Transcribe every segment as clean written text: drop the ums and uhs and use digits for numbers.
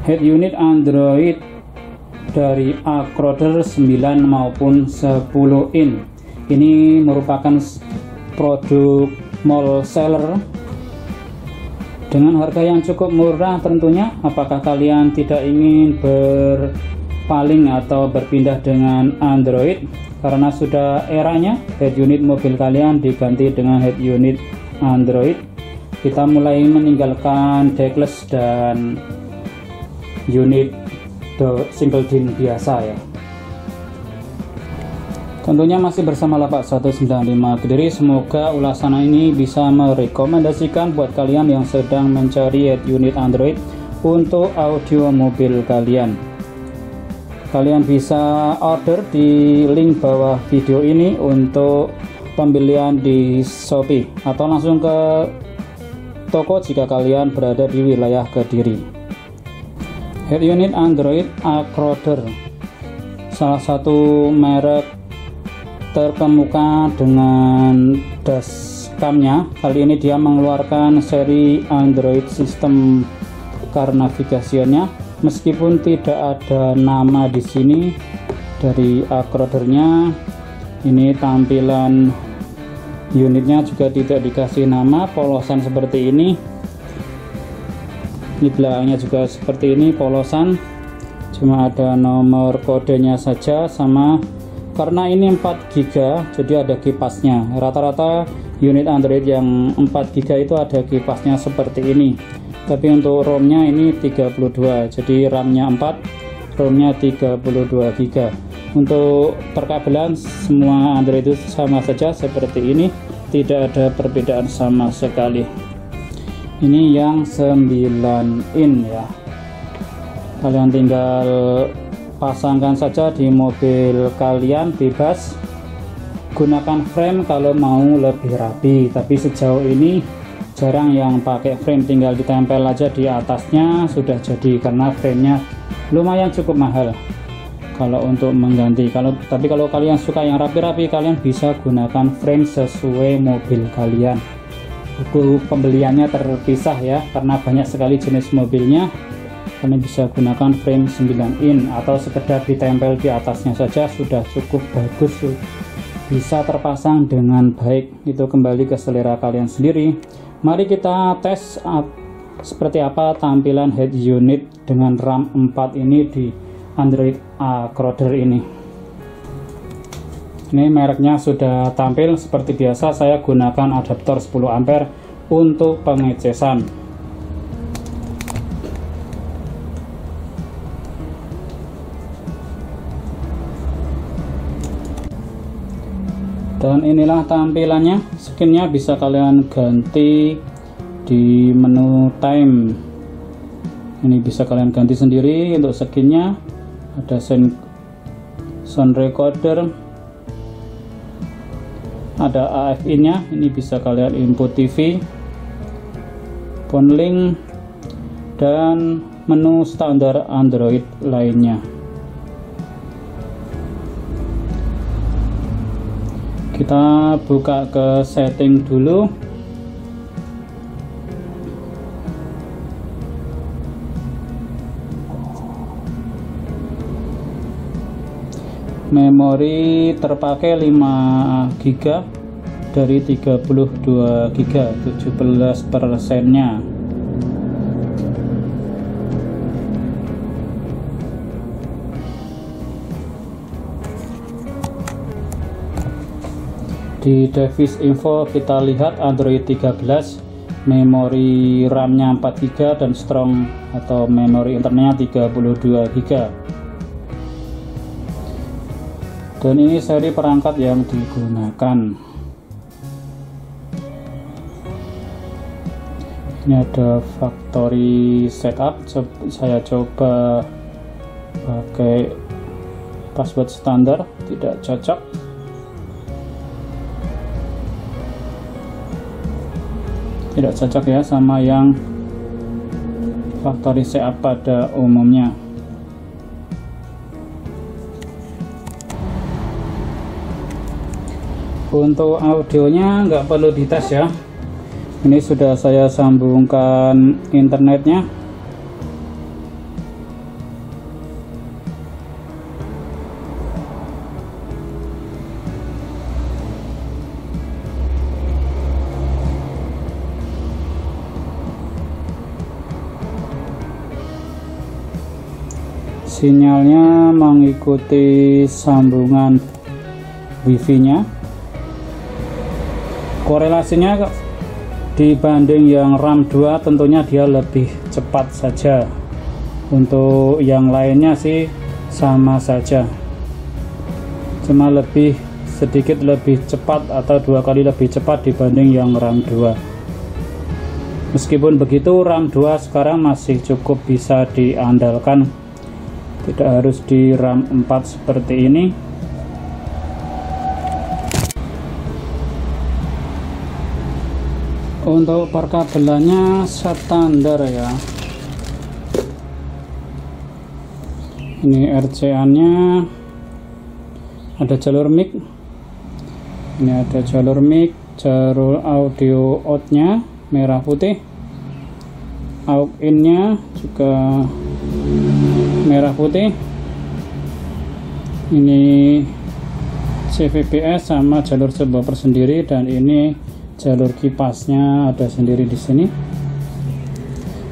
head unit Android dari Acroder 9 maupun 10 in. Ini merupakan produk mall seller dengan harga yang cukup murah tentunya. Apakah kalian tidak ingin berpaling atau berpindah dengan Android karena sudah eranya head unit mobil kalian diganti dengan head unit Android? Kita mulai meninggalkan deckless dan unit single DIN biasa ya. Tentunya masih bersama Lapak 195 Kediri. Semoga ulasan ini bisa merekomendasikan buat kalian yang sedang mencari head unit Android untuk audio mobil kalian. Kalian bisa order di link bawah video ini untuk pembelian di Shopee atau langsung ke toko jika kalian berada di wilayah Kediri. Head unit Android Acroder, salah satu merek terkemuka dengan dashcamnya. Kali ini dia mengeluarkan seri Android sistem car navigationnya, meskipun tidak ada nama di sini dari Acrodernya. Ini tampilan unitnya juga tidak dikasih nama, polosan seperti ini. Ini belakangnya juga seperti ini, polosan, cuma ada nomor kodenya saja. Sama karena ini 4 GB jadi ada kipasnya. Rata-rata unit Android yang 4 GB itu ada kipasnya seperti ini, tapi untuk ROM-nya ini 32, jadi RAM-nya 4, ROM-nya 32 GB. Untuk perkabelan semua Android itu sama saja seperti ini, tidak ada perbedaan sama sekali. Ini yang 9 in ya, kalian tinggal pasangkan saja di mobil kalian, bebas. Gunakan frame kalau mau lebih rapi, tapi sejauh ini jarang yang pakai frame, tinggal ditempel aja di atasnya sudah jadi, karena framenya lumayan cukup mahal kalau untuk mengganti. Tapi kalau kalian suka yang rapi-rapi, kalian bisa gunakan frame sesuai mobil kalian. Buku pembeliannya terpisah ya, karena banyak sekali jenis mobilnya. Kalian bisa gunakan frame 9 in atau sekedar ditempel di atasnya saja sudah cukup bagus, bisa terpasang dengan baik. Itu kembali ke selera kalian sendiri. Mari kita tes seperti apa tampilan head unit dengan RAM 4 ini di Android Acroder ini. Ini mereknya sudah tampil seperti biasa. Saya gunakan adaptor 10 ampere untuk pengecasan. Dan inilah tampilannya. Skinnya bisa kalian ganti di menu time. Ini bisa kalian ganti sendiri untuk skinnya. Ada sound recorder, ada AFI nya. Ini bisa kalian input TV, phone link, dan menu standar Android lainnya. Kita buka ke setting dulu. Memori terpakai 5 GB dari 32 GB, 17%-nya. Di device info kita lihat Android 13, memori RAM-nya 4 GB dan strong atau memori internetnya 32 GB. Dan ini seri perangkat yang digunakan. Ini ada factory setup. Saya coba pakai password standar, tidak cocok. Tidak cocok ya sama yang factory setup pada umumnya. Untuk audionya nggak perlu dites ya. Ini sudah saya sambungkan internetnya. sinyalnya mengikuti sambungan wifi nya. Korelasinya dibanding yang RAM 2 tentunya dia lebih cepat saja. Untuk yang lainnya sih sama saja, cuma sedikit lebih cepat atau 2 kali lebih cepat dibanding yang RAM 2. Meskipun begitu, RAM 2 sekarang masih cukup bisa diandalkan, tidak harus di RAM 4 seperti ini. Untuk perkabelannya standar ya. Ini RCA-nya ada jalur mic. Ini ada jalur mic, jalur audio out-nya merah putih. Aux in-nya juga merah putih. Ini CVBS sama jalur subwoofer sendiri, dan ini jalur kipasnya ada sendiri di sini.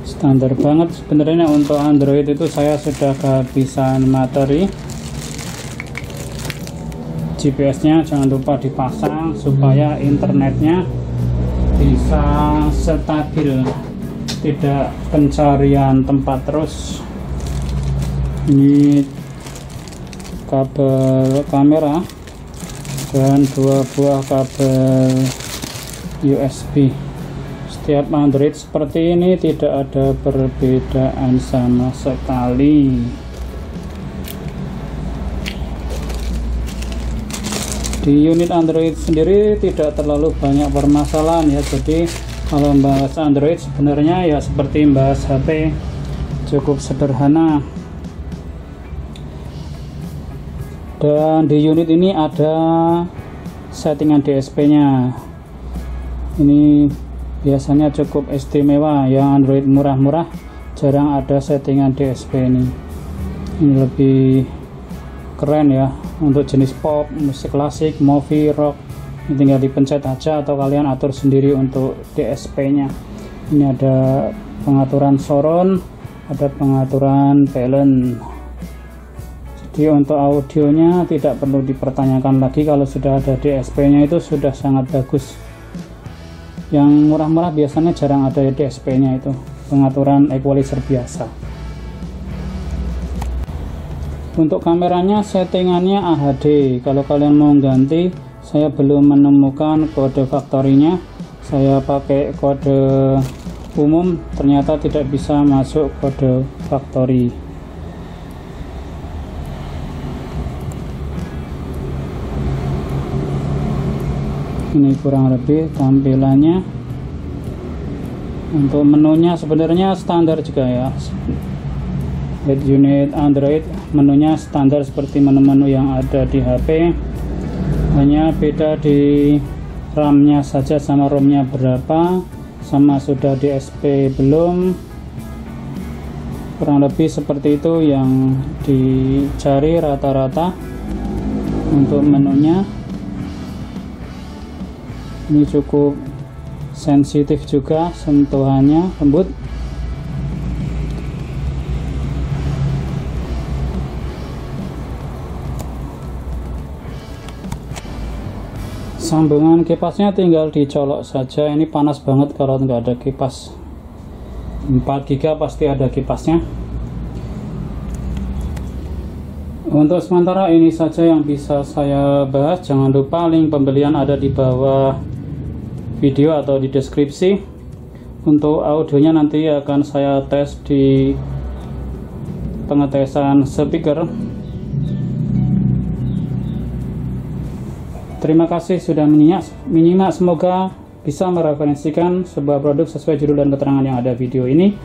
Standar banget sebenarnya. Untuk Android itu saya sudah kehabisan materi. GPS-nya jangan lupa dipasang supaya internetnya bisa stabil, tidak pencarian tempat terus. Ini kabel kamera dan 2 buah kabel USB. Setiap Android seperti ini tidak ada perbedaan sama sekali. Di unit Android sendiri tidak terlalu banyak permasalahan ya. Jadi kalau membahas Android sebenarnya ya seperti membahas HP, cukup sederhana. Dan di unit ini ada settingan DSP-nya. Ini biasanya cukup istimewa. Yang Android murah-murah jarang ada settingan DSP ini. Ini lebih keren ya. Untuk jenis pop, musik klasik, movie, rock, ini tinggal dipencet aja atau kalian atur sendiri untuk DSP-nya. Ini ada pengaturan surround, ada pengaturan balance. Jadi untuk audionya tidak perlu dipertanyakan lagi, kalau sudah ada DSP-nya itu sudah sangat bagus. Yang murah-murah biasanya jarang ada DSP-nya, itu pengaturan equalizer biasa. Untuk kameranya settingannya AHD. Kalau kalian mau ganti, saya belum menemukan kode factory-nya. Saya pakai kode umum, ternyata tidak bisa masuk kode factory. Ini kurang lebih tampilannya. Untuk menunya sebenarnya standar juga ya. Unit Android menunya standar seperti menu-menu yang ada di HP, hanya beda di RAM-nya saja sama ROM-nya berapa, sama sudah DSP belum. Kurang lebih seperti itu yang dicari rata-rata. Untuk menunya ini cukup sensitif juga, sentuhannya lembut. Sambungan kipasnya tinggal dicolok saja. Ini panas banget kalau nggak ada kipas. 4 GB pasti ada kipasnya. Untuk sementara ini saja yang bisa saya bahas. Jangan lupa link pembelian ada di bawah video atau di deskripsi. Untuk audionya nanti akan saya tes di pengetesan speaker. Terima kasih sudah menyimak. Semoga bisa mereferensikan sebuah produk sesuai judul dan keterangan yang ada video ini.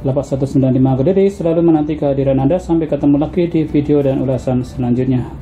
Lapak 195 Kediri selalu menanti kehadiran Anda. Sampai ketemu lagi di video dan ulasan selanjutnya.